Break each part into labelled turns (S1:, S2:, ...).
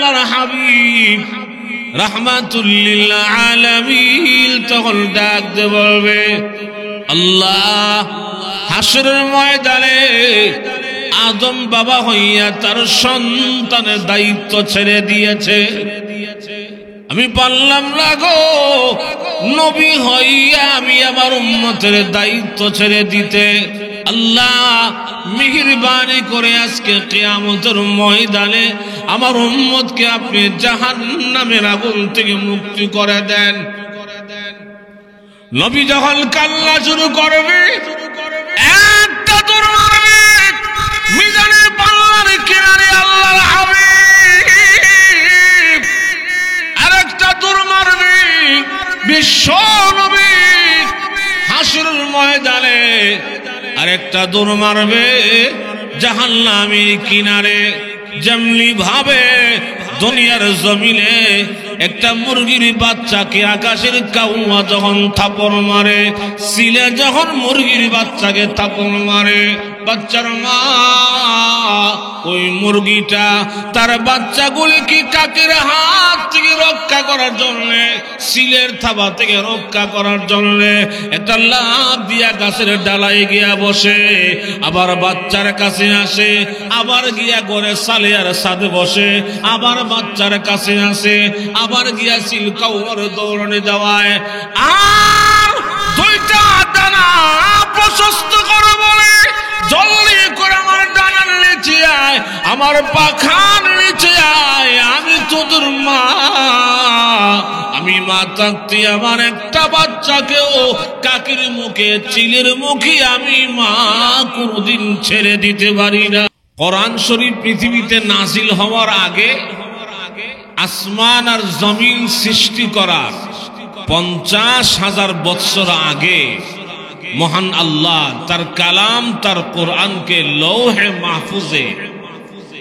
S1: আল্লাহর হাবিব রাহমাতুল লিল আলামিন তখন ডাক দিয়ে বলবে, আল্লাহ হাসরের ময়দানে আদম বাবা হইয়া তার সন্তানের দায়িত্ব ছেড়ে দিয়েছে, আমি পারলাম না গো নবী হইয়া আমি আমার উম্মতের দায়িত্ব ছেড়ে দিতে। আল্লাহ মেহেরবানি করে আজকে কিয়ামতের ময়দানে আমার উম্মতকে আপনি জাহান্নামের আগুন থেকে মুক্তি করে দেন। নবী যখন কান্না শুরু করবে, একটা দৌড় মারবে মিজানের পাল্লার কিনারে আল্লাহর হাবিব, আরেকটা দৌড় মারবে বিশ্ব নবী হাসরের ময়দানে, আরেকটা দৌড় মারবে জাহান্নামের কিনারে। যেমনি ভাবে দুনিয়ার জমিনে একটা মুরগির বাচ্চাকে আকাশের কাউয়া যখন থাপড় মারে, সিলে যখন মুরগির বাচ্চাকে থাপড় মারে, বাচ্চার মা ওই মুরগিটা তার বাচ্চাগুলিকে কাকের হাত থেকে রক্ষা করার জন্য, সিলের থাবা থেকে রক্ষা করার জন্য একটা লাফ দিয়া গাছের ডালায় গিয়া বসে, আবার বাচ্চার কাছে আসে, আবার গিয়া ঘরে সালে আর সাথে বসে, আবার বাচ্চার কাছে আসে, আবার গিয়া সিলকাউয়ার দৌড়ানে যাওয়ায়। আর দুইটা ডানা প্রশস্ত করে বলে, জলদি করে আমার ডানার নিচে আয়, আমার পাখার নিচে আয়, আমি তোদের মা, আমি মা থাকতে আমার একটা বাচ্চাকেও কাকের মুখে চিলের মুখে আমি মা কোনদিন ছেড়ে দিতে পারি না। কোরআন শরীফ পৃথিবীতে নাজিল হওয়ার আগে, আসমান আর জমিন সৃষ্টি করার 50,000 বৎসর আগে মহান আল্লাহ তার কালাম তার কোরআনকে লৌহে মাহফুজে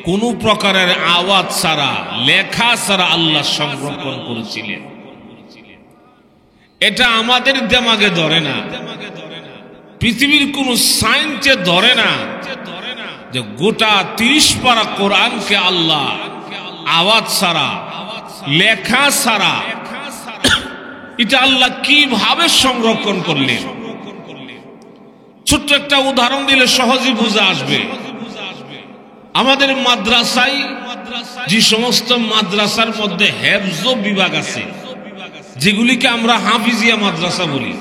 S1: কোন প্রকারের আওয়াজ ছাড়া, লেখা ছাড়া আল্লাহ সংরক্ষণ করেছিলেন। এটা আমাদের দিমাগে ধরে না, পৃথিবীর কোন সায়েন্সে ধরে না যে গোটা 30 পারা কোরআনকে আল্লাহ আওয়াজ ছাড়া, লেখা ছাড়া এটা আল্লাহ কিভাবে সংরক্ষণ করলেন। ছোট্ট একটা উদাহরণ দিলে সহজে বুঝে আসবে। আমাদের মাদ্রাসায় যে সমস্ত মাদ্রাসার মধ্যে হেফজ বিভাগ আছে, যেগুলিকে আমরা হাফিজিয়া মাদ্রাসা বলি,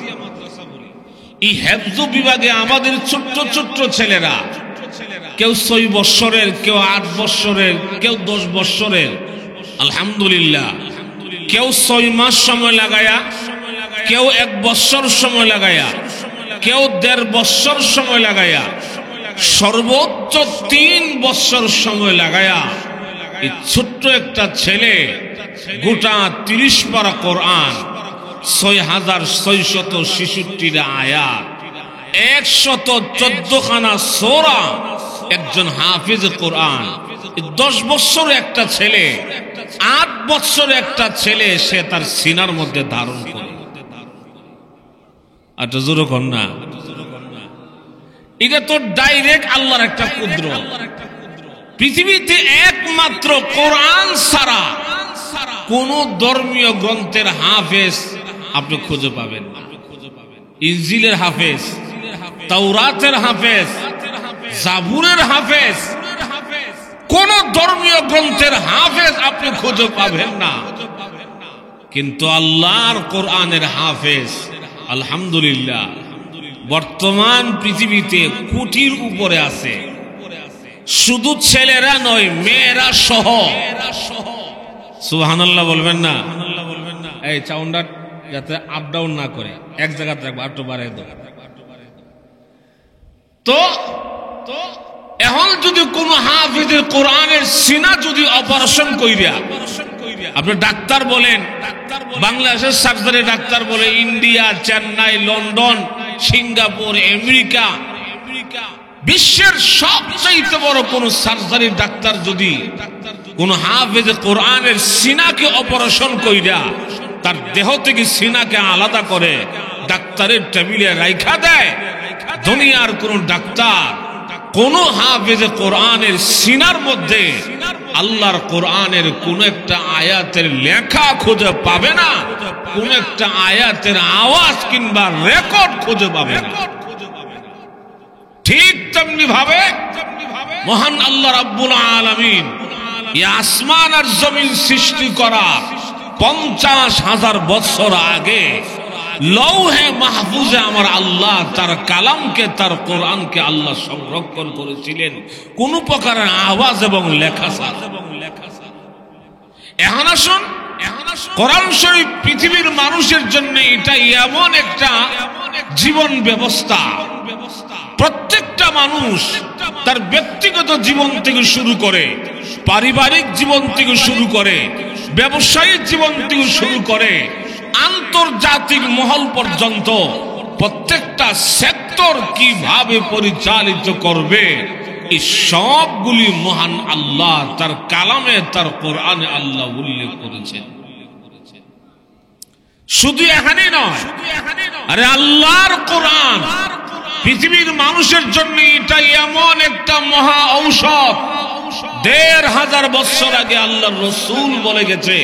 S1: এই হেফজ বিভাগে আমাদের ছোট্ট ছোট্ট ছেলেরা, কেউ 6 বৎসরের, কেউ 8 বৎসরের, কেউ 10 বৎসরের, আলহামদুলিল্লাহ, কেউ 6 মাস সময় লাগায়া, কেউ 1 বৎসর সময় লাগায়া, কেউ 1.5 বৎসর সময় লাগায়া, সর্বোচ্চ 3 বৎসর সময় লাগায়া এই ছোট্ট একটা ছেলে গোটা 30 পারা কোরআন, 6,666টা আয়াত, 114 খানা সূরা, একজন হাফিজ কোরআন। 10 বৎসর একটা ছেলে, 8 বৎসর একটা ছেলে সে তার সিনার মধ্যে ধারণ করে। আর জোরে কর না, এটা তো ডাইরেক্ট আল্লাহর একটা কুদরত। পৃথিবীতে একমাত্র কোরআন ছাড়া কোন ধর্মীয় গ্রন্থের হাফেজ আপনি খুঁজে পাবেন না। ইনজিলের হাফেজ, তাওরাতের হাফেজ, জাবুরের হাফেজ, কোন ধর্মীয় গ্রন্থের হাফেজ আপনি খুঁজে পাবেন না। কিন্তু আল্লাহর কোরআনের হাফেজ আলহামদুলিল্লাহ বর্তমান পৃথিবীতে কোটির উপরে আছে। শুধু ছেলেরা নয়, মেয়েরা সহ। সুবহানাল্লাহ বলবেন না? এই সাউন্ডটা যাতে আপ ডাউন না করে, এক জায়গায় থাকবে, একটু বাড়াই দাও। তো এখন যদি কোন হাফিজের কোরআনের সিনা যদি অপারেশন কইরা, আপনি ডাক্তার বলেন, বাংলাদেশের সার্জারি ডাক্তার বলে, India, Chennai, London, Singapore, America, বিশ্বের সবচেয়ে বড় কোন সার্জারি ডাক্তার যদি কোন হাফেজ কোরআনের সিনাকে অপারেশন কইরা তার দেহ থেকে সিনাকে আলাদা করে ডাক্তারের টেবিলে রাইখা দেয়, দুনিয়ার কোন ডাক্তার কোন হাফেজ কোরআনের সিনার মধ্যে আল্লাহর কোরআনের কোন একটা আয়াতের লেখা খুঁজে পাবে না, কোন একটা আয়াতের আওয়াজ কিংবা রেকর্ড খুঁজে পাবে না। ঠিক তেমনি ভাবে মহান আল্লাহ রাব্বুল আলামিন এই আসমান আর জমিন সৃষ্টি করা 50,000 বছর আগে লৌহে মাহফুজে আমার আল্লাহ তার কালামকে, তার কোরআনকে আল্লাহ সংরক্ষণ করেছিলেন কোন প্রকারের আওয়াজ এবং লেখা ছাড়া। এখন আসুন, কোরআন শরীফ পৃথিবীর মানুষের জন্য এটা এমন একটা জীবন ব্যবস্থা, প্রত্যেকটা মানুষ তার ব্যক্তিগত জীবন থেকে শুরু করে, পারিবারিক জীবন থেকে শুরু করে, ব্যবসায়িক জীবন থেকে শুরু করে, আন্তর্জাতিক মহল পর্যন্ত প্রত্যেকটা সেক্টর কিভাবে পরিচালিত করবে এই সবগুলি মহান আল্লাহ তার কালামে, তার কোরআনে আল্লাহ উল্লেখ করেছেন। শুধু এখানেই নয়, আরে আল্লাহর কোরআন পৃথিবীর মানুষের জন্য এটা এমন একটা মহা ঔষধ। 1500 বছর আগে আল্লাহর রাসূল বলে গেছে,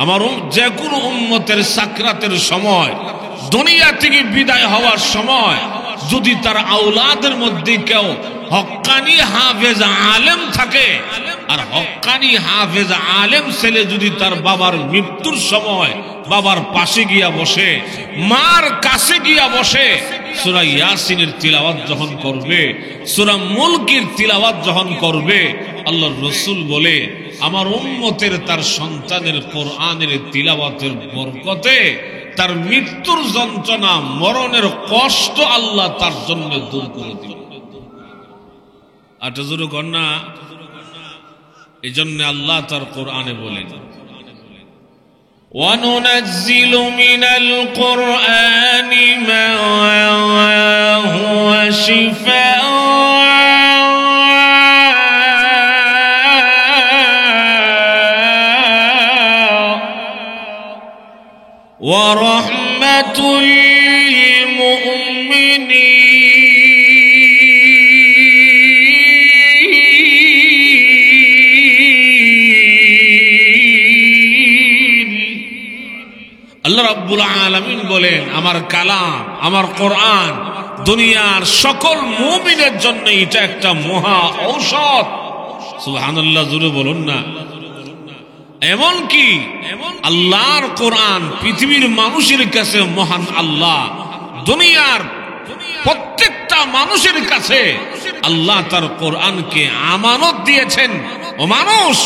S1: আমার যে কোনো উম্মতের সাকরাতের সময়, দুনিয়া থেকে বিদায় হওয়ার সময় যদি তার আওলাদের মধ্যে কেউ হক্কানি হাফেজ আলেম থাকে, আর হক্কানি হাফেজ আলেম ছেলে যদি তার বাবার মৃত্যুর সময় বাবার পাশে গিয়া বসে, মার কাছে গিয়া বসে, সূরা ইয়াসিনের তিলাওয়াত যখন করবে, সূরা মুলকের তিলাওয়াত যখন করবে, আল্লাহর রাসূল বলে আমার উম্মতের তার সন্তানের কোরআনের তিলাওয়াতের বরকতে তার মৃত্যুর যন্ত্রণা, মরণের কষ্ট আল্লাহ তার জন্য দূর করে দিবেন। আটাজুরু কন্যা, এই জন্য আল্লাহ তার কোরআনে বলেন, وَنُنَزِّلُ مِنَ الْقُرْآنِ مَا هُوَ شِفَاءٌ وَرَحْمَةٌ لِلْمُؤْمِنِينَ আল্লাহ রাব্বুল আলামিন বলেন, আমার কালাম, আমার কোরআন দুনিয়ার সকল মুমিনের জন্য এটা একটা মহা ঔষধ। সুবহানাল্লাহ, জোরে বলুন না। এমন কি আল্লাহর কোরআন পৃথিবীর মানুষের কাছে মহান আল্লাহ দুনিয়ার প্রত্যেকটা মানুষের কাছে আল্লাহ তার কোরআনকে আমানত দিয়েছেন। ও মানুষ,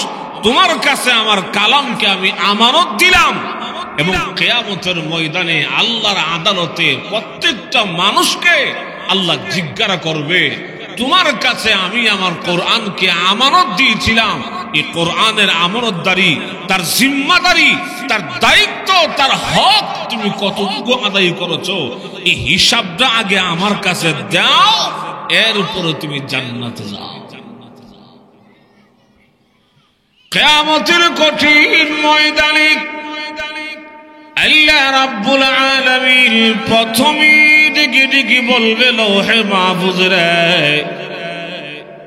S1: তোমার কাছে আমার কালামকে আমি আমানত দিলাম, এবং কিয়ামতের ময়দানে আল্লাহর আদালতে প্রত্যেকটা মানুষকে আল্লাহ জিজ্ঞাসা করবে, তোমার কাছে আমি আমার কোরআনকে আমানত দিয়েছিলাম, এই কোরআনের আমানতদারি, তার জিম্মাদারি, তার দায়িত্ব, তার হক তুমি কতটুকু আদায় করেছো, এই হিসাবটা আগে আমার কাছে দাও, এর উপরে তুমি জান্নাতে যাও। কিয়ামতের কঠিন ময়দানে আল্লাহ রাব্বুল আলামিন প্রথমে ডেকে ডেকে বলবে, লৌহে মাহফুজ রে,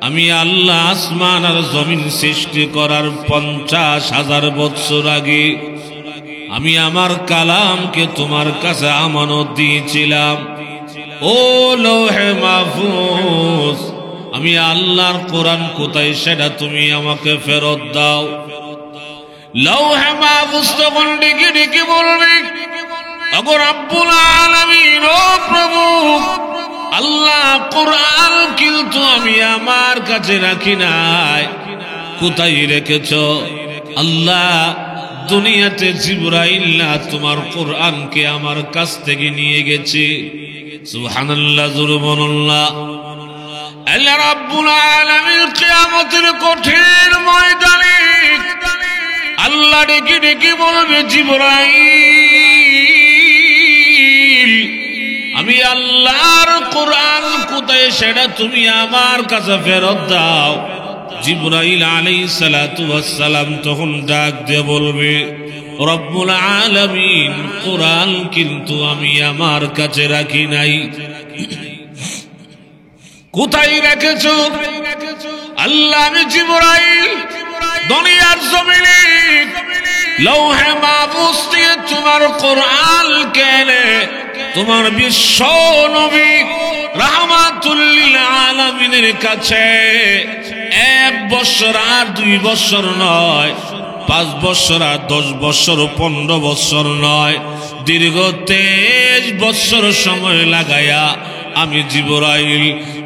S1: আমি আল্লাহ আসমান আর জমিন সৃষ্টি করার 50,000 বছর আগে আমি আমার কালামকে তোমার কাছে আমানত দিয়েছিলাম। ও লৌহে মাহফুজ, আমি আল্লাহর কোরআন কোথায় সেটা তুমি আমাকে ফেরত দাও। লৌহে মাহফুজ তখন ডেকে ডেকে বলবে, ওগো রাব্বুল আলামিন, ও প্রভু আল্লাহ, কোরআন কিন্তু আমি আমার কাছে রাখি নাই, কোথায় রেখেছো? আল্লাহ, দুনিয়াতে জিবরাইল না তোমার কোরআনকে আমার কাছ থেকে নিয়ে গেছে। সুবহানাল্লাহ, সুবহানাল্লাহ। আল্লাহ রাব্বুল আলামিন কিয়ামতের কঠিন ময়দানে আল্লাহ ডেকে ডেকে বলবে, জিবরাইল, আমি আল্লাহর কোরআন কোথায় সেটা তুমি আমার কাছে ফেরত দাও। জিবরাইল আলাইহিস সালাতু ওয়াস সালাম তখন ডাক দিয়ে বলবে, রব্বুল আলামিন, কোরআন কিন্তু আমি আমার কাছে রাখি নাই। কোথায় রেখেছো? আল্লাহ, আমি জিবরাইল দুনিয়ার জমিনে লৌহে মাহফুজ থেকে তোমার কোরআন কেনে তোমার বিশ্ব নবী রাহমাতুল লিল আলামিনের কাছে 1 বছর আর 2 বছর নয়, 5 বছর আর 10 বছর 15 বছর নয়, দীর্ঘ 23 বছর সময় লাগায়া আমি জিবরাইল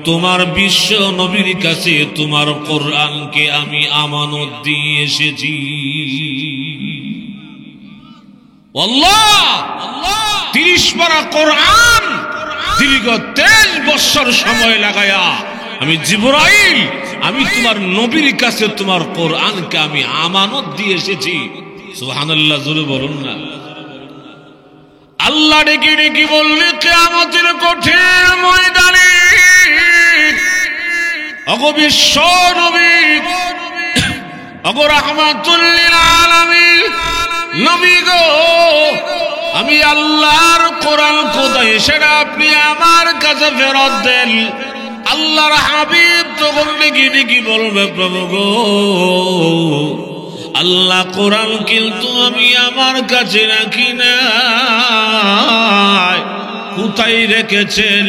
S1: তোমার বিশ্ব নবীর কাছে তোমার কোরআনকে আমি আমানত দিয়ে এসেছি। আল্লাহ 30 পারা কোরআন দীর্ঘ 23 বছর সময় লাগায়া আমি জিবরাইল আমি তোমার নবীর কাছে তোমার কোরআনকে আমি আমানত দিয়ে এসেছি। সুবহানাল্লাহ, জোরে বলুন না। আল্লাহ ডেকে ডেকে বললে কিয়ামতের কঠিন ময়দানে ওগো বিশ্ব নবী ওগো রাহমাতুল লিল আলামিন নবী গো, আমি আল্লাহর কোরআন কোথায় সেটা আপনি আমার কাছে ফেরত দেন। আল্লাহর হাবিব তখন ডেকে ডেকে বলবে প্রভু গো, আল্লাহ কোরআন কিন্তু আমি আমার কাছে রাখি না, কোথায় রেখেছেন?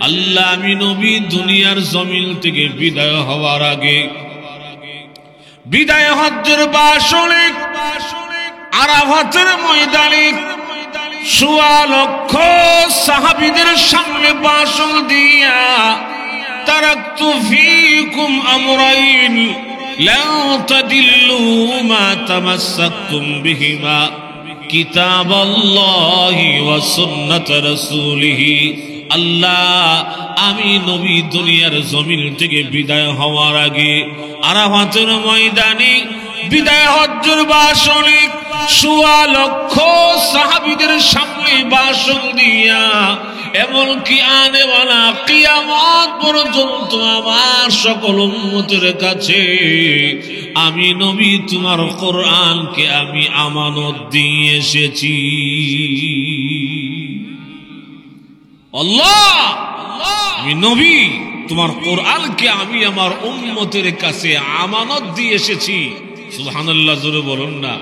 S1: আল্লাহ আমি নবী দুনিয়ার জমিন থেকে বিদায় হওয়ার আগে বিদায় হজ্জের বাসনে আরাফাতের ময়দানে ১৬ লক্ষ সাহাবীদের সামনে ভাষণ দিয়া তারাকতু ফীকুম আমরাইন লান তাদিল্লু মা তামাসসাকতুম বিহিমা কিতাবাল্লাহি ওয়া সুন্নাত রাসূলিহি। আল্লাহ আমি নবী দুনিয়ার জমিন থেকে বিদায় হওয়ার আগে আরাফাতের ময়দানে বিদায় হজ্জের বাসনে ১৬ লক্ষ সাহাবীদের সামনে ভাষণ দিয়া এমনকি আনেওয়ালা কিয়ামত পর্যন্ত আমার সকল উম্মতের কাছে আমি নবী তোমার কোরআনকে আমি আমানত দিয়ে এসেছি। আল্লাহ আমি নবী তোমার কোরআনকে আমি আমার উম্মতের কাছে আমানত দিয়ে এসেছি। সুবহানাল্লাহ, জোরে বলুন না।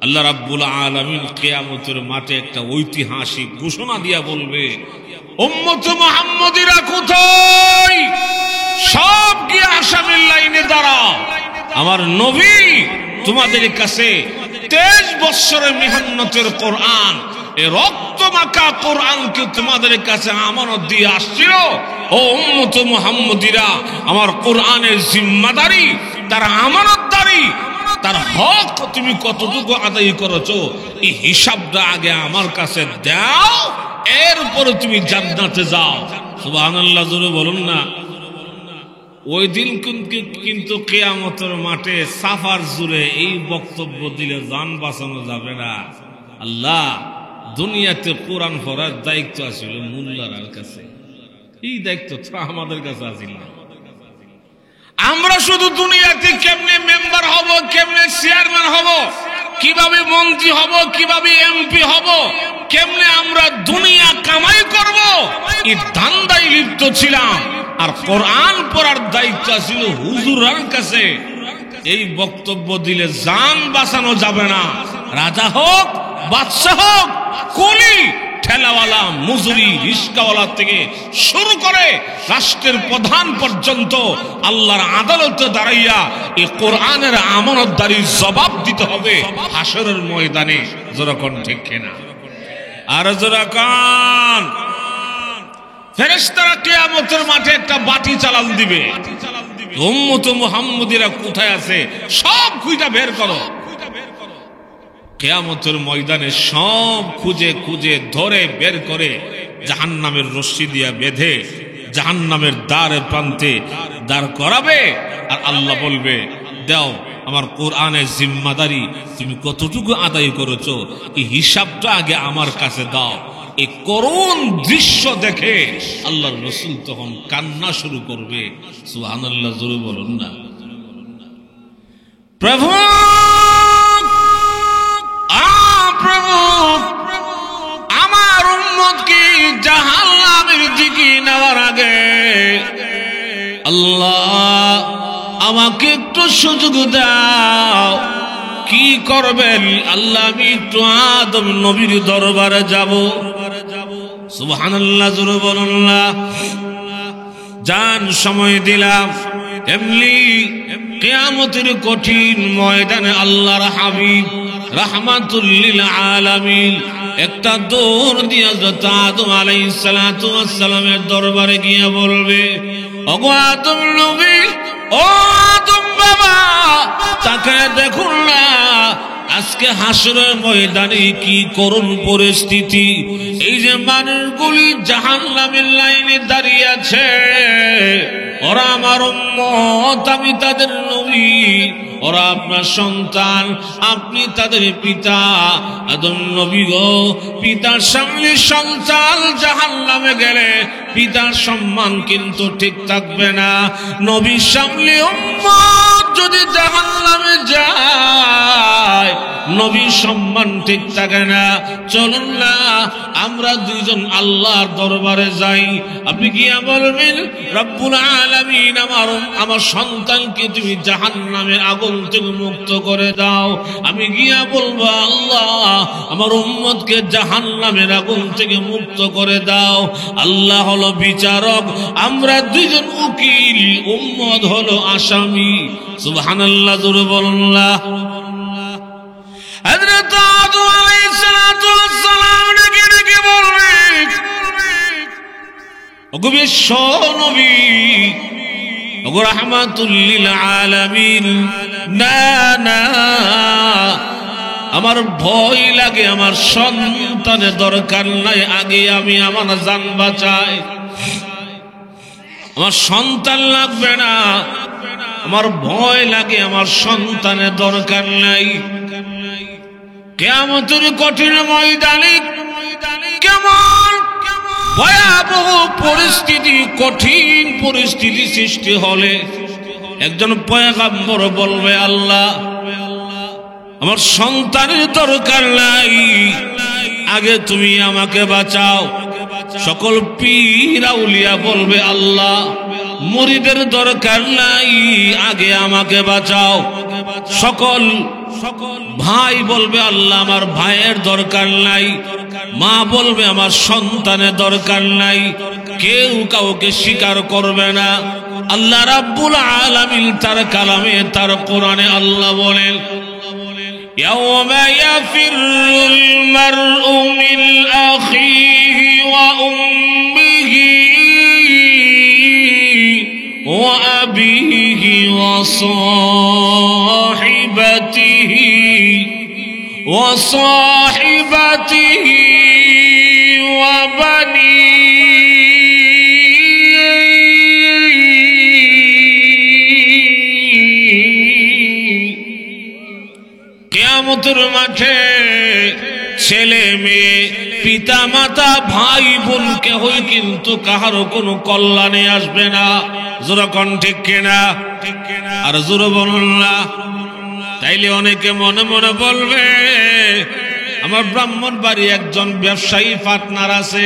S1: আল্লাহ রাব্বুল আলামিন কিয়ামতের মাঠে একটা ঐতিহাসিক ঘোষণা দিয়া বলবে, উম্মত মুহাম্মদীরা কোথায়? সব গিয়ে আসামির লাইনে দাঁড়াও। আমার নবী তোমাদের কাছে 23 বছরের মেহনতের কোরআন, এই রক্ত মাখা কোরআনকে তোমাদের কাছে আমানত দিয়ে আসছিল। ও উম্মত মুহাম্মদীরা, আমার কোরআনের জিম্মাদারি, তার আমানতদারি, তার হক তুমি কতটুকু আদায় করেছো এই হিসাবটা আগে আমার কাছে দাও, এরপরে তুমি জান্নাতে যাও। সুবহানাল্লাহ, জোরে বলুন না। ওই দিন কিন্তু কিয়ামতের মাঠে সাফার জুড়ে এই বক্তব্য দিলে জান বাঁচানো যাবে না। আল্লাহ দুনিয়াতে কোরআন পড়ার দায়িত্ব আসলে মোল্লার কাছে, এই দায়িত্ব তো আমাদের কাছে আসিল না। আমরা শুধু দুনিয়াতে কেমনে মেম্বার হব, কেমনে চেয়ারম্যান হব, কিভাবে মন্ত্রী হব, কিভাবে এমপি হব, কেমনে আমরা দুনিয়া কামাই করব, এই ধান্দায় লিপ্ত ছিলাম। আর কোরআন পড়ার দায়িত্ব ছিল হুজুরের কাছে। এই বক্তব্য দিলে জান বাঁচানো যাবে না। রাজা হোক, বাদশাহ হোক, কুলি, ঠেলাওয়ালা, মজুরি, রিস্কাওয়ালা থেকে শুরু করে রাষ্ট্রের প্রধান পর্যন্ত আল্লাহর আদালতে দাঁড়াইয়া এই কোরআনের আমানতদারির জবাব দিতে হবে হাসরের ময়দানে। যেরকম ঠিক কিনা? আর যেরকম ফেরেশতারা কিয়ামতের মাঠে একটা বাটি চালান দিবে, উম্মত মুহাম্মদীরা কোথায় আছে সব খুঁজে বের করো। কিয়ামতের ময়দানে সব খুঁজে খুঁজে ধরে বের করে জাহান্নামের রশ্মি দিয়া বেঁধে জাহান্নামের দ্বারের প্রান্তে দাঁড় করাবে। আর আল্লাহ বলবে, দাও আমার কোরআনের জিম্মাদারি তুমি কতটুকু আদায় করেছো এই হিসাবটা আগে আমার কাছে দাও। এই করুণ দৃশ্য দেখে আল্লাহর রাসূল তখন কান্না শুরু করবে। সুবহানাল্লাহ, জোরে বলুন না। প্রভু প্রভু আমার উম্মতকে জাহান্নামের দিকে নেওয়ার আগে আল্লাহ আমাকে একটু সুযোগ দাও, কি করবেন আল্লাহ? আমি একটু আদম নবীর দরবারে যাব। সুবহানাল্লাহ, জোরে বলুন না। জান সময় দিলাম। এমনি কিয়ামতের কঠিন ময়দানে আল্লাহর হাবিব রাহমাতুল লিল আলামিন একটা দৌড় দিয়ে হযরত আদম আলাইহিস সালাতু ওয়াস সালামের দরবারে গিয়ে বলবে, ওগো আদম নবী, ও আদম বাবা, তাকায় দেখুন না আজকে হাসরের ময়দানে কি করুণ পরিস্থিতি। এই যে মানুষগুলি জাহান্নামের লাইনে দাঁড়িয়ে আছে, ওরা আমার উম্মত, আমি তাদের নবী, ওরা আপনার সন্তান, আপনি তাদের পিতা। আদম নবী গো, পিতার সামনে সন্তান জাহান্নামে গেলে পিতার সম্মান কিন্তু ঠিক থাকবে না। নবীর সামনে উম্মত যদি জাহান্নামে যায়, নবীর সম্মান ঠিক থাকে না। চলুন না আমরা দুইজন আল্লাহর দরবারে যাই। আপনি গিয়া বলবেন, রব্বুল আলামিন, আমার সন্তানকে তুমি জাহান্নামের আগুন থেকে মুক্ত করে দাও। আমি গিয়া বলবো, আল্লাহ আমার উম্মতকে জাহান্নামের আগুন থেকে মুক্ত করে দাও। আল্লাহ হলো বিচারক, আমরা দুইজন উকিল, উম্মত হলো আসামি। সুবহানাল্লাহ, জোরে বলুন না। হযরত আদম আলাইহিস সালাতু ওয়াস সালাম ডেকে বললেন, ওগো বিশ্ব নবী, ওগো রাহমাতুল লিল আলামিন, না না, আমার ভয় লাগে, আমার সন্তানের দরকার নাই, আগে আমি আমার জান বাঁচাই। আমার সন্তান লাগবে না, আমার ভয় লাগে, আমার সন্তানের দরকার নাই। কিয়ামতের কঠিন ময়দানে কেমন ভয়াবহ পরিস্থিতি, কঠিন পরিস্থিতি সৃষ্টি হলে একজন পয়গম্বর বলবে, আল্লাহ আমার সন্তানের দরকার নাই, আগে তুমি আমাকে বাঁচাও। সকল পীর আউলিয়া বলবে, আল্লাহ মুরিদের দরকার নাই, আগে আমাকে বাঁচাও। সকল ভাই বলবে, আল্লাহ আমার ভাইয়ের দরকার নাই। মা বলবে, আমার সন্তানের দরকার নাই। কেউ কাউকে স্বীকার করবে না। আল্লাহ রাব্বুল আলামিন তার কালামে, তার কোরআনে আল্লাহ বলেন, ইয়াওমা ইয়াফিরুল মারউ মিন আখিহি ওয়া উম্মিহি ওয়া আবিহি ওয়া সাহিবাতিহি ওয়া কিয়ামতের মাঠে ছেলে মেয়ে, পিতা মাতা, ভাই বোন কেহই কিন্তু কাহারও কোনো কল্যাণে আসবে না। জোরে কোন ঠিক কিনা? আর জোরে বলুন না। তাইলে অনেকে মনে মনে বলবে, আমার ব্রাহ্মণবাড়ি একজন ব্যবসায়ী পার্টনার আছে,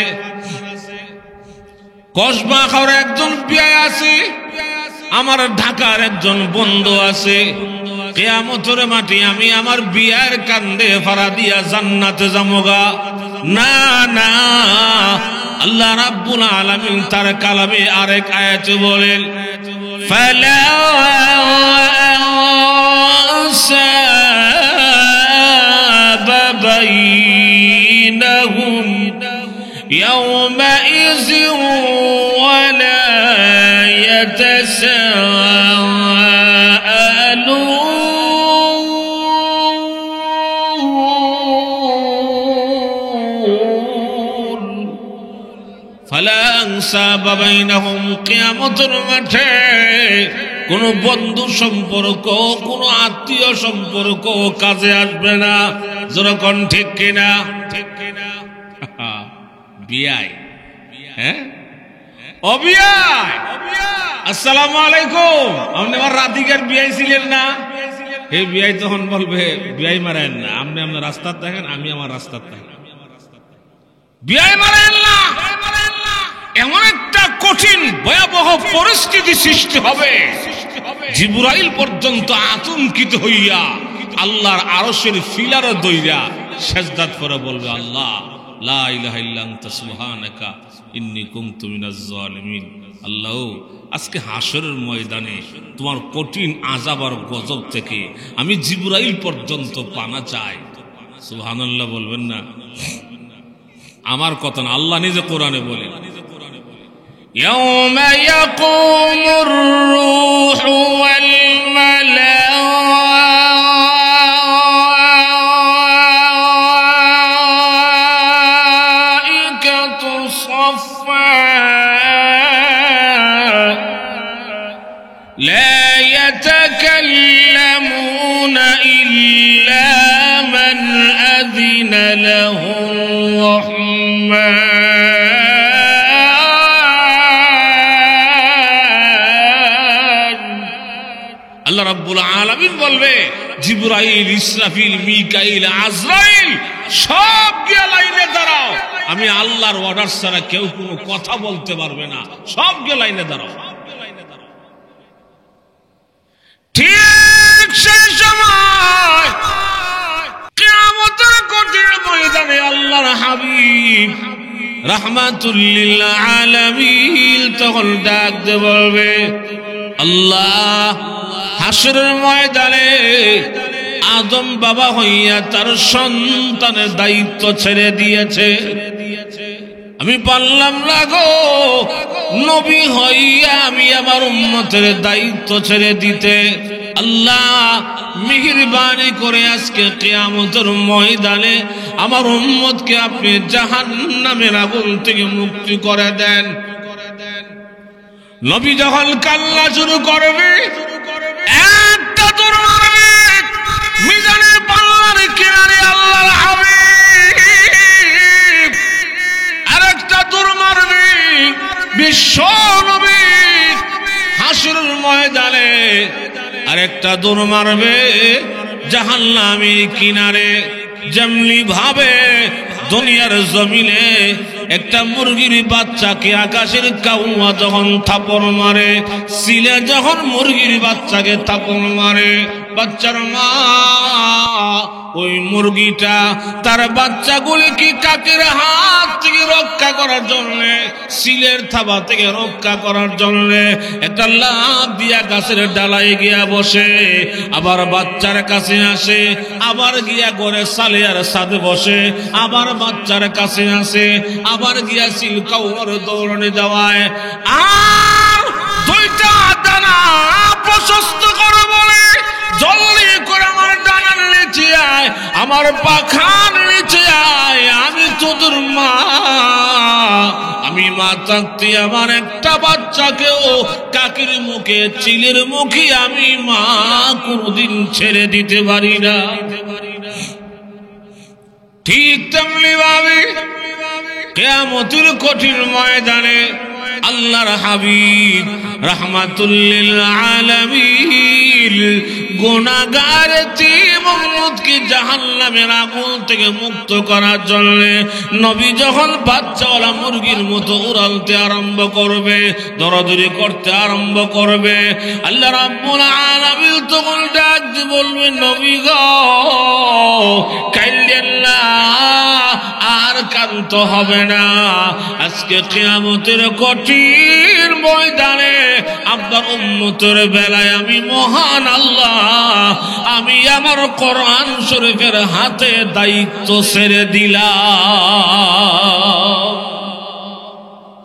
S1: কসবাখার একজন বিয়ে আছে, আমার ঢাকার একজন বন্ধু আছে। কিয়ামতের মাঠে আমি আমার বিয়ার কান্দে ফাড়া দিয়া জান্নাতে যামগা। না না, আল্লাহ রাব্বুল আলামিন তার কালামে আরেক আয়াতে বলেন, ফালা আনসাবা বাইনাহুম ইয়াওমাইযিন ওয়ালা ইয়াতাসাআলুন। ফালা আনসাবা বাইনাহুম, কিয়ামতের মাঠে কোন বন্ধু সম্পর্ক, কোন আত্মীয় সম্পর্ক কাজে আসবে না। যেরকম ঠিক কিনা? বিয়াই, হ্যাঁ ও বিয়াই, আসসালামু আলাইকুম, আপনি আমার রাধিকার বিয়াই ছিলেন না? এই বিয়াই তখন বলবে, বিয়াই মারেন না, আপনি আপনার রাস্তার দেখেন, আমি আমার রাস্তার দেখেন। বিয়াই মারেন না, এমন একটা কঠিন ভয়াবহ পরিস্থিতি সৃষ্টি হবে জিবরাইল পর্যন্ত আতঙ্কিত হইয়া আল্লাহর আরশের ফিলারে দইরা সেজদাত করে বলবে, আল্লাহ লা ইলাহা ইল্লা আনতা সুবহানাকা ইন্নী কুনতু মিনাজ জালিমিন। আল্লাহ, আজকে হাসরের ময়দানে তোমার কঠিন আযাব আর গজব থেকে আমি জিবরাইল পর্যন্ত পানা চাই। সুবহানাল্লাহ বলবেন না? আমার কথা না, আল্লাহ নিজে কোরআনে বলেন, ইয়াউমা ইয়াকুমুর রূহু ওয়াল মালাইকাতু সাফফা লা ইয়াতাকাল্লামুনা ইল্লা মান আযিনা লাহু আল্লাহ রাব্বুল আলামিন বলবে, জিবরাইল, ইসরাফিল, মিকাইল, আজরাইল সব গিয়ে লাইনে দাঁড়াও। আমি আল্লাহর অর্ডার ছাড়া কেউ কোনো কথা বলতে পারবে না, সব গিয়ে লাইনে দাঁড়াও। ঠিক সেই সময় কিয়ামতের কঠিন ময়দানে আল্লাহর হাবিব রাহমাতুল লিল আলামিন তখন ডাক দিয়ে বলবে, আল্লাহ হাসরের ময়দানে আদম বাবা হইয়া তার সন্তানের দায়িত্ব ছেড়ে দিয়েছে, আমি পারলাম না গো নবী হইয়া আমি আমার উম্মতের দায়িত্ব ছেড়ে দিতে। আল্লাহ মেহেরবানি করে আজকে কিয়ামতের ময়দানে আমার উম্মতকে আপনি জাহান্নামের আগুন থেকে মুক্তি করে দেন। নবী যখন কান্না শুরু করবে, একটা দৌড় মারবে মিজানের পাল্লার কিনারে আল্লাহর হাবিব, আরেকটা দৌড় মারবে বিশ্ব নবী হাসরের ময়দানে, আরেকটা দৌড় মারবে জাহান্নামের কিনারে। যেমনি ভাবে দুনিয়ার জমিনে একটা মুরগির বাচ্চাকে আকাশের কাউয়া যখন থাপড় মারে, সিলে যখন মুরগির বাচ্চাকে থাপড় মারে, বাচ্চার মা ওই মুরগিটা তার বাচ্চাগুলিকে কাকের হাত থেকে রক্ষা করার জন্য, সিলের থাবা থেকে রক্ষা করার জন্য একটা লাফ দিয়া গাছের ডালায় গিয়া বসে, আবার বাচ্চার কাছে আসে, আবার গিয়া ঘরে সালে আর সাথে বসে, আবার বাচ্চার কাছে আসে, আবার গিয়া সিল কাউয়ার দৌড়ানে যাওয়ায়। আর দুইটা দানা প্রশস্ত করে বলে, জলদি করে আমার ডানার নিচে আয়, আমার পাখার নিচে আয়, আমি তোদের মা, আমি মা থাকতে আমার একটা বাচ্চাকেও কাকের মুখে চিলের মুখে আমি মা কোনদিন ছেড়ে দিতে পারি না। ঠিক তেমনি ভাবে কিয়ামতের কঠিন ময়দানে আল্লাহর হাবিব রাহমাতুল লিল আলামিন গুনাহগার উম্মতকে জাহান্নামের আগুন থেকে মুক্ত করার জন্য নবী যখন বাচ্চাওয়ালা মুরগির মতো উড়ালতে আরম্ভ করবে, দৌড়াদৌড়ি করতে আরম্ভ করবে, আল্লাহ রাব্বুল আলামিন তখন ডাক দিয়ে বলবে, নবী গো কাইলেন না, আর কাঁদতে হবে না, আজকে কিয়ামতের কঠিন ময়দানে আপনার উম্মতের বেলায় আমি মহান আল্লাহ, আমি আমার কোরআন শরীফের হাতে দায়িত্ব ছেড়ে দিলাম।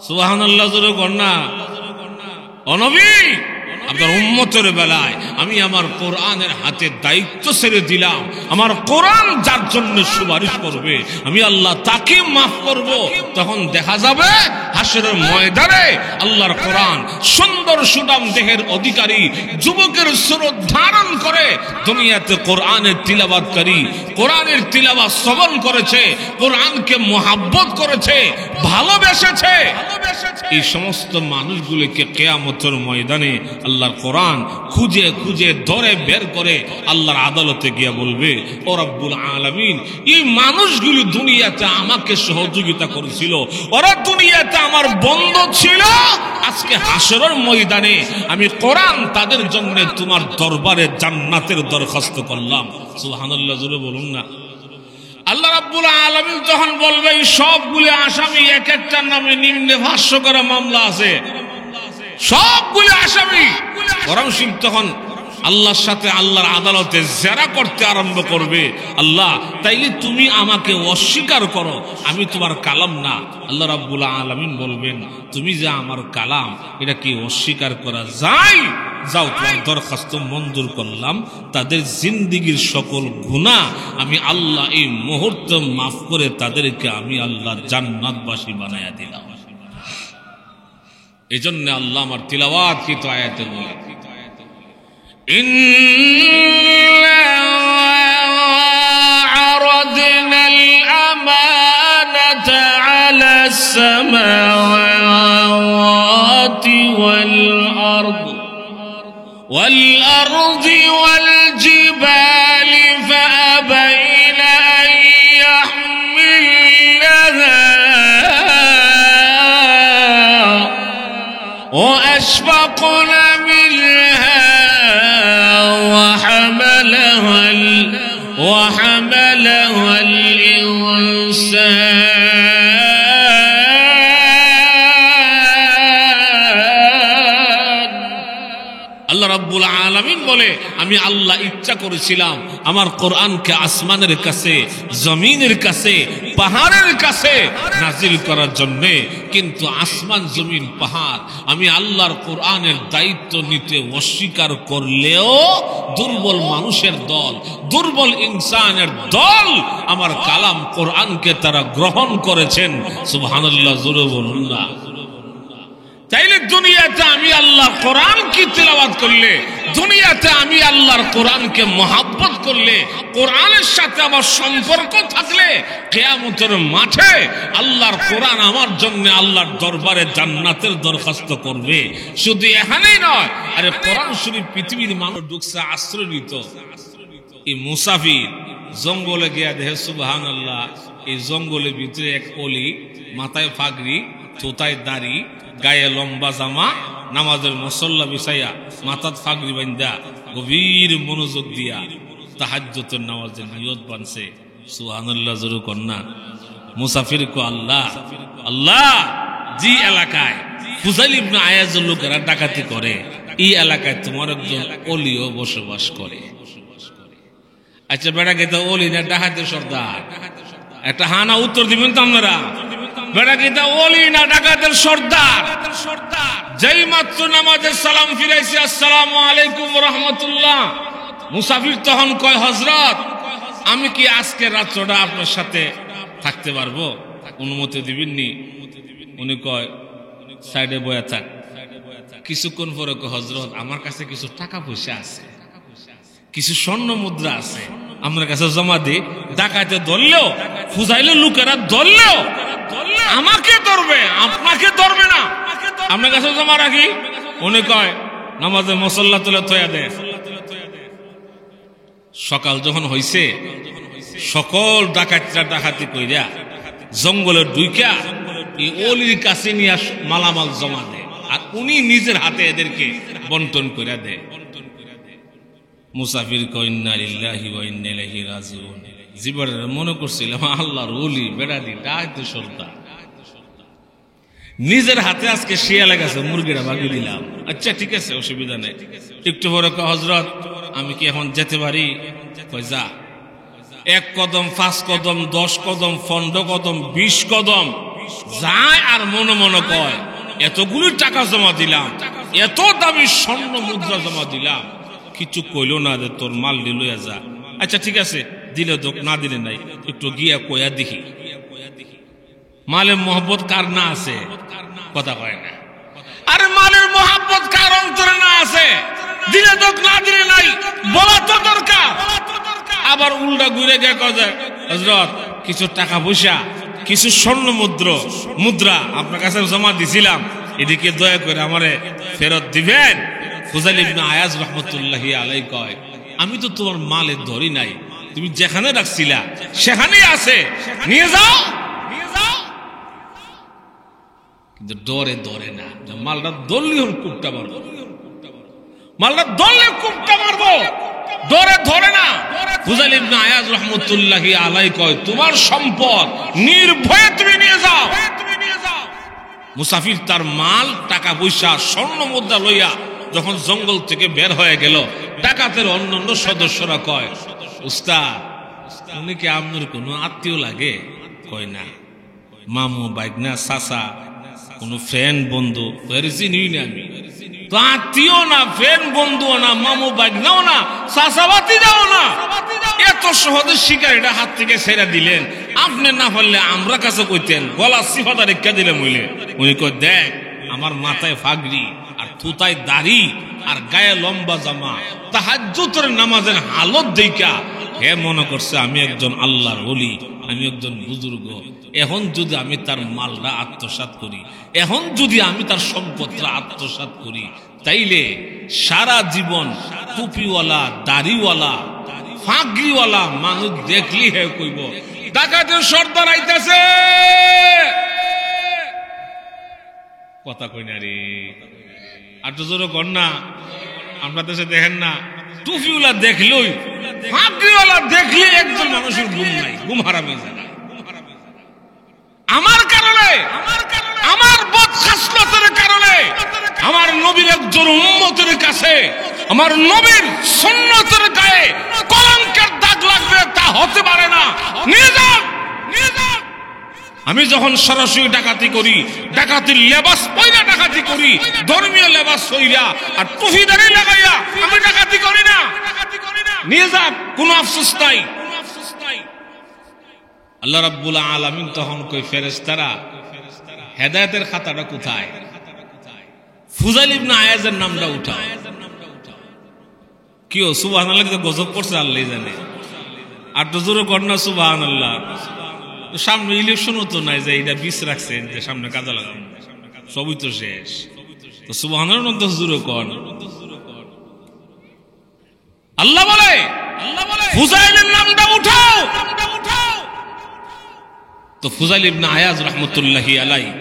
S1: সুবহানাল্লাহ জোরে কন্যা। ও নবী, আপনার উম্মতের বেলায় আমি আমার কোরআনের হাতে দায়িত্ব ছেড়ে দিলাম, আমার কোরআন যার জন্য সুপারিশ করবে আমি আল্লাহ তাকে মাফ করব। তখন দেখা যাবে হাসরের ময়দানে আল্লাহর কোরআন সুন্দর সুঠাম দেহের অধিকারী যুবকের সুরত ধারণ করে সাথে দুনিয়াতে কোরআনের তিলাওয়াতকারী, কোরআনের তিলাওয়াত শ্রবণ করেছে, কোরআনকে মুহাব্বত করেছে, ভালোবেসেছে, এই সমস্ত মানুষগুলিকে কিয়ামতের ময়দানে আল্লাহর কোরআন খুঁজে খুঁজে ধরে বের করে আল্লাহর আদালতে গিয়ে বলবে, ও রব্বুল আলামিন, এই মানুষগুলো দুনিয়াতে আমাকে সহযোগিতা করেছিল, ওরা দুনিয়াতে আমার বন্ধু ছিল, আজকে হাসরের ময়দানে আমি কোরআন তাদের জন্য তোমার দরবারে জান্নাতের দরখাস্ত করলাম। সুবহানাল্লাহ, জোরে বলুন না। আল্লাহ রাব্বুল আলামিন যখন বলবে সবগুলো আসামি এক একটা নামে নিম্নে ভাষ্য করা মামলা আছে, সবগুলো আসামি ফরামশিক তখন আল্লাহর সাথে আল্লাহর আদালতে জেরা করতে আরম্ভ করবে। আল্লাহ, তাইলে তুমি আমাকে অস্বীকার করো, আমি তোমার কালাম না। আল্লাহ রাব্বুল আলামিন বলবেন, তুমি যে আমার কালাম, এটা কি অস্বীকার করা যায়? যাও, তোমার দরখাস্ত মঞ্জুর করলাম, তাদের জিন্দিগির সকল গুনাহ আমি আল্লাহ এই মুহূর্তে মাফ করে তাদেরকে আমি আল্লাহ জান্নাতবাসী বানায়া দিলাম। এই জন্য আল্লাহ আমার তিলাওয়াত কি তো আয়াতে বলে, إنا عرضنا الأمانة على السماوات والأرض والجبال فأبين أن يحملنها وأشفقن منها وحملها الإنسان। আল্লাহ রাব্বুল আলামিন বলে, আমি আল্লাহ ইচ্ছা করেছিলাম আমার কোরআনকে আসমানের কাছে, জমিনের কাছে, পাহাড়ের কাছে নাজিল করার জন্য, কিন্তু আসমান, জমিন, পাহাড় আমি আল্লাহর কোরআনের দায়িত্ব নিতে অস্বীকার করলেও দুর্বল মানুষের দল, দুর্বল ইনসানের দল আমার কালাম কোরআনকে তারা গ্রহণ করেছেন। সুবহানাল্লাহ, জোরে বলুন না। তাইলে দুনিয়াতে আমি আল্লাহর কোরআন কি তিলাওয়াত করলে, দুনিয়াতে আমি আল্লাহর কোরআনকে মহাব্বত করলে, কোরআনের সাথে আমার সম্পর্ক থাকলে, কিয়ামতের মাঠে আল্লাহর কোরআন আমার জন্য আল্লাহর দরবারে জান্নাতের দরখাস্ত করবে। শুধু এখানেই নয়, আরে কোরআন শরীফ পৃথিবীর মানুষ ঢুকছে আশ্রয় নিত। এই মুসাফির জঙ্গলে গিয়া দেখে, সুবহানাল্লাহ, এই জঙ্গলের ভিতরে এক অলি, মাথায় পাগড়ি, থোতায় দাড়ি, গায়ে লম্বা জামা, নামাজের মুসল্লা বিছাইয়া, মাথাত পাগড়ি বান্ধা, গভীর মনোযোগ দিয়া তাহাজ্জুদের নামাজের নিয়ত বানছে। সুবহানাল্লাহ, জোরে কন্যা। মুসাফির কো আল্লাহ, আল্লাহ, যে এলাকায় ফুজাইল ইবনে আয়াজের লোকেরা ডাকাতি করে, এই এলাকায় তোমার একজন অলিও বসবাস করে। আচ্ছা বেড়া গেতে অলি না ডাকাতের সর্দার? একটা হানা উত্তর দিবেন তো আপনারা। বেড়া গেতে অলি না ডাকাতের সর্দার? যেই মাত্র নামাজের সালাম ফিরাইছে, আসসালামু আলাইকুম রাহমাতুল্লাহ, মুসাফির তখন কয়, হযরত, আমি কি আজকে রাত্রটা আপনার সাথে থাকতে পারবো? অনুমতি দিবেননি? উনি কয়, সাইডে বয়া থাক। কিছুক্ষণ পরে কয়, হযরত, আমার কাছে কিছু টাকা পয়সা আছে, কিছু স্বর্ণ মুদ্রা আছে, আমার কাছে জমা দি। ডাকাতে ধরলেও, ফুজাইলে লোকেরা ধরলেও আমাকে ধরবে, আপনাকে ধরবে না, আপনার কাছে জমা রাখি। উনি কয়, নামাজে মুসল্লা তুলে থয়া দে। সকাল যখন হইছে, সকল ডাকাতরা ডাকাতি কইরা জঙ্গলের ঢুইকা এই অলির কাছে নিয়ে মালামাল জমা দেয়, আর উনি নিজের হাতে এদেরকে বন্টন করে দেয়। মুসাফির কয়, ইন্না লিল্লাহি ওয়া ইন্না ইলাইহি রাজিউন। জীবনে মনে করছিলাম আল্লাহর ওলি, বেড়াদি ডাকতে সর্দার, নিজের হাতে আজকে শিয়ালে গেছে, মুরগিটা ভাগি দিলাম। আচ্ছা ঠিক আছে, অসুবিধা নেই। একটু পরে কয়, হযরত, আমি কি এখন যেতে পারি? কয়, যা। 1 কদম, 5 কদম, 10 কদম, 15 কদম, 20 কদম যায়, আর মনে মনে কয়, এতগুলো টাকা জমা দিলাম, এত দামি স্বর্ণ মুদ্রা জমা দিলাম, কিছু কইলো না যে তোর মাল লইয়া যা। আচ্ছা ঠিক আছে, দিলে তো, না দিলে নাই, একটু গিয়া কয়া দেখি। মালের মোহব্বত কার না আছে? কথা কয় না। আরে মালের মোহব্বত কার অন্তরে না আছে? দিলে তো, না দিলে নাই, বলা তো আবার উল্টা ঘুরে গিয়ে কয়, হযরত কিছু টাকা পয়সা, কিছু স্বর্ণ মুদ্রা আপনার কাছে জমা দিছিলাম, এদিকে দয়া করে আমারে ফেরত দিবেন। ফুজাইল ইবনে আয়াজ রাহমাতুল্লাহি আলাইহি কয়, আমি তো তোমার মালে ধরি নাই, তুমি যেখানে রাখছিলা সেখানেই আছে, নিয়ে যাও। কিন্তু ডরে না, মালটা ধরলি হল কুপটা মারবো, মালটা ধরলে কুপটা মারবো, ডরে ধরে না। ফুজাইল ইবনে আয়াজ রাহমাতুল্লাহি আলাইহি কয়, তোমার সম্পদ নির্ভয়ে তুমি নিয়ে যাও। মুসাফির তার মাল, টাকা পয়সা, স্বর্ণ মুদ্রা লইয়া যখন জঙ্গল থেকে বের হয়ে গেল, ডাকাতের অন্যান্য সদস্যরা কয়, উস্তাদ উনি কি আপনার কোনো আত্মীয় লাগে? কয় না, মামু, বাইগনা, চাচা, কোন ফ্রেন্ড বন্ধু চিনি না আমি তো, আত্মীয় না, ফ্রেন্ড বন্ধুও না, মামু বাইগনাও না, চাচাবাতি যাও না, এত সহজে শিকারীটা হাত থেকে ছেড়ে দিলেন। আপনি না পারলে আমরা কাছে কইতেন, গলা সিফাতা রেখা দিলে মইলে। উনি কই, দেখ আমার মাথায় ফাগড়ি আর থুতায় দাড়ি আর গায়ে লম্বা জামা, তাহাজ্জুদের নামাজের হালত দেইখা হে মনে করছে আমি একজন আল্লাহর ওলি, আমি একজন বুজুর্গ। এখন যদি আমি তার মালটা আত্মসাৎ করি, এখন যদি আমি তার সম্পদটা আত্মসাৎ করি, তাইলে সারা জীবন টুপিওয়ালা, দাড়িওয়ালা, ফাগড়িওয়ালা মানুষ দেখলি হে কইব ডাকাতের সর্দার আইতাছে। কথা কই না রে, আর তো জোরে কর না। আমরা দেশে দেখেন না, টুপিওয়ালা দেখলই, ফাগড়িওয়ালা দেখলে একজন মানুষের ঘুম নাই, ঘুম হারাম হয়ে যায়। আমার কারণে, আমার বদখাসলতের কারণে আমার নবীর একজন উম্মতের কাছে, আমার নবীর সুন্নতের গায়ে কলঙ্কের দাগ লাগবে, তা হতে পারে না। নিয়ে যান, নিয়ে যান। আমি যখন সরাসরি ডাকাতি করি, ডাকাতির লেবাস পয়লা ডাকাতি করি, ধর্মীয় লেবাস পয়লা আর টুপিদারি লাগাইয়া আমি ডাকাতি করি না। নিয়ে যান, কোনো আফসোস নাই। আল্লাহ রাব্বুল আলামিন তখন কই, ফেরেশতারা হেদায়েতের খাতাটা কোথায়? ফুজাইল ইবনে আয়াজের নামটা উঠাও। কি ও সুবহানাল্লাহ, তো গজব করছে আল্লাহই জানে। আর তো জোরে কর না সুবহানাল্লাহ। সামনে ইলেকশনও তো নাই যে এটা বিষ রাখছেন যে সামনে কাজে লাগানো, সবই তো শেষ। তো সুবহানাল্লাহ তো জোরে কর। আল্লাহ বলে, ফুজাইলের নামটা উঠাও। তো ফুজাইল ইবনে আয়াজ রাহমাতুল্লাহি আলাইহি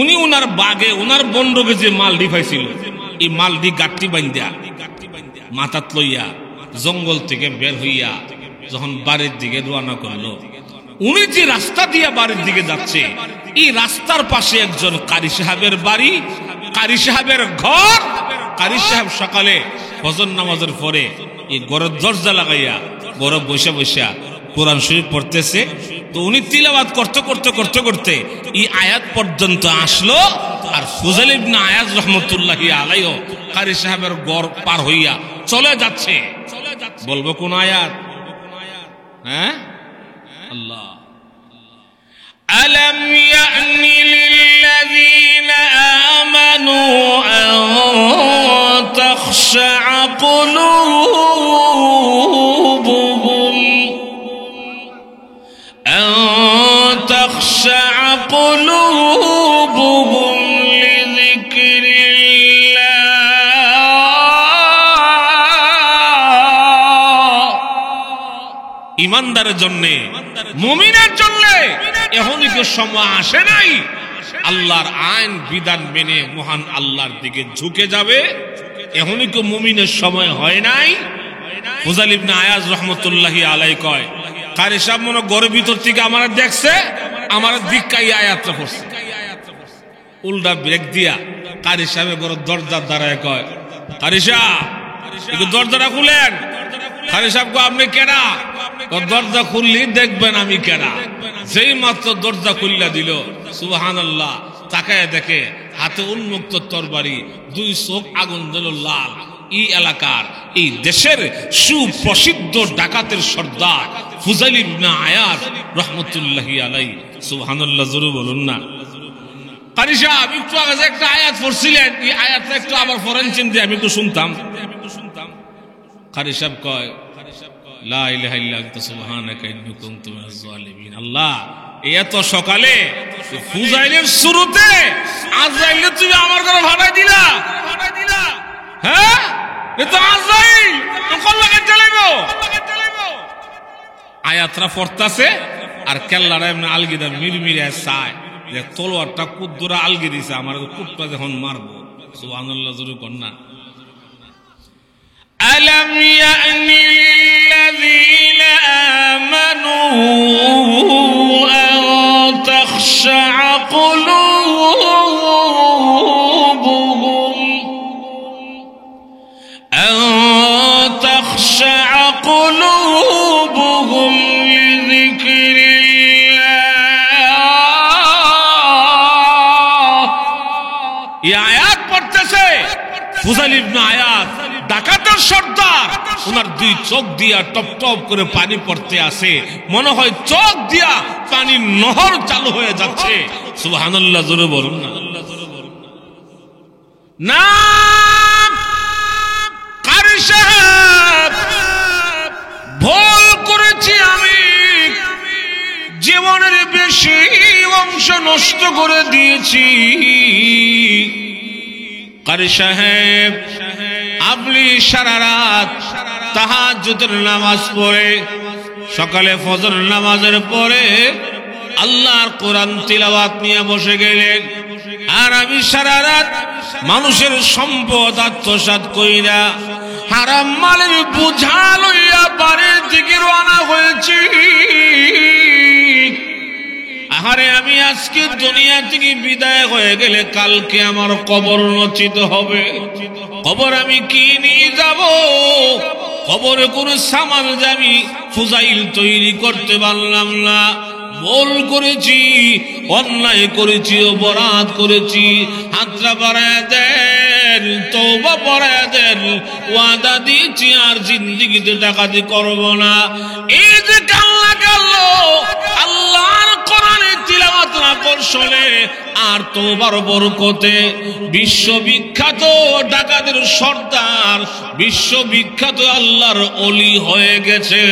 S1: উনি ওনার বাগে, ওনার বন্দুকে যে মালডি পাইছিল, এই মালডি গাঁটটি বান্ধা মাথাত লইয়া জঙ্গল থেকে বের হইয়া যখন বাড়ির দিকে রওনা করলো, উনি যে রাস্তা দিয়ে বাড়ির দিকে যাচ্ছে, এই রাস্তার পাশে একজন কারি সাহেবের বাড়ি, কারি সাহেবের ঘর। কারি সাহেব সকালে ফজর নামাজের পরে এই ঘরের দরজা লাগাইয়া ঘরে বসে বসে কোরআন শরীফ পড়তেছে। তো উনি তিলাওয়াত করতে করতে করতে করতে এই আয়াত পর্যন্ত আসলো, আর ফুজাইল ইবনে আয়াজ রাহমাতুল্লাহি আলাইহি কারি সাহেবের ঘর পার হইয়া চলে যাচ্ছে। বলবো কোন আয়াত? হ্যাঁ, আল্লাহ, আলাম ইয়ানি লিল্লাযীনা আমানু আন তাখশা কুলুবুহুম تخشع قلوبهم لذكر الله। ইমানদারের জন্য, মুমিনের জন্য এখনই কি সময় আসে নাই আল্লাহর আইন বিধান মেনে মহান আল্লাহর দিকে ঝুঁকে যাবে? এখনই কি মুমিনের সময় হয় নাই? ফুজাইল ইবনে আয়াজ রাহমাতুল্লাহি আলাইহি কয়, কারি সাহেব মনে ঘরের ভিতর থেকে আমার দেখছে, আমার দিককাই আয়াতটা পড়ছে। উল্টা ব্রেক দিয়া কারি সাহেব ঘরের দরজার দ্বারায় কয়, কারি সাহেব একটু দরজাটা খুলেন। কারি সাহেব কয়, আপনি কেনা? দরজা খুললি দেখবেন আমি কেনা। যেই মাত্র দরজা খুললা দিল, সুবহানাল্লাহ, তাকায় দেখে হাতে উন্মুক্ত তরবারি, দুই চোখ আগুন জ্বল লাল। এই এলাকার, এই দেশের সুপ্রসিদ্ধ ডাকাতের সর্দার ফুজাইল ইবনে আয়াজ রাহমাতুল্লাহি আলাইহি। সুবহানাল্লাহ, জোরে বলুন না। কারি সাহেব একটু আগে একটা আয়াত পড়ছিলেন, এই আয়াতটা একটু আবার পড়েন, চিন্তা আমি একটু শুনতাম। কারি সাহেব কয় লা ইলাহা ইল্লা আনতা সুবহানাকা ইন্নী কুনতু মিনাজ জালিমিন। আল্লাহ এত সকালে ফুজাইলের শুরুতে আজরাইল তুমি আমার ঘরে ভাড়াই দিলা, হ্যাঁ এ তো আজরাইল কোন লাগে চালাইবো। আয়াতরা পড়তাছে আর কেল্লারা এমনি আলগিদা মিরমিরে চায় যে তলোয়ারটা কুদ্দুরা আলগি দিছে, আমার কুটটা যখন মারবো। সুবহানাল্লাহ জোরে কন্যা। আলাম ইয়ানি লিল্লাযীনা আমানু আন তাখশা কুলুবুহুম আন তাখশা কুলুবুহুম লিযিকরিল্লাহ। এই আয়াত পড়তেছে ফুজাইল ইবনে আয়াদ, ডাকাতের সর্দার, ওনার দুই চোখ দিয়া টপ টপ করে পানি পড়তে আসে, মনে হয় চোখ দিয়া পানির নহর চালু হয়ে যাচ্ছে। সুবহানাল্লাহ জোরে বলুন না। না কারি সাহেব, ভুল করেছি আমি, জীবনের বেশি অংশ নষ্ট করে দিয়েছি। কারি সাহেব আপনি সারা রাত তাহাজ্জুদের নামাজ পড়ে সকালে ফজর নামাজের পরে আল্লাহর কোরআন তিলাওয়াত নিয়ে বসে গেলেন, আর আমি সারা রাত মানুষের সম্পদ আত্মসাৎ কইরা হারাম মালের বোঝা লইয়া বাড়ির দিকে রওনা হয়েছি। আহারে আমি আজকে দুনিয়া থেকে বিদায় হয়ে গেলে কালকে আমার কবর রচিত হবে। কবর আমি কি নিয়ে যাব? কবরে কোনো সামান আমি ফুজাইল তৈরি করতে পারলাম না। ভুল করেছি, অন্যায় করেছি, অপরাধ করেছি। হাতটা বাড়ায় দেন, তওবা পড়ায় দেন, ওয়াদা দিয়েছি আর জিন্দেগিতে ডাকাতি করব না। এই যে কাল্লা কাল্লো আল্লাহর কোরআনের তিলাওয়াত না করলে আর তওবার বরকতে বিশ্ববিখ্যাত ডাকাতের সর্দার, বিশ্ববিখ্যাত আল্লাহর ওলি হয়ে গেছে।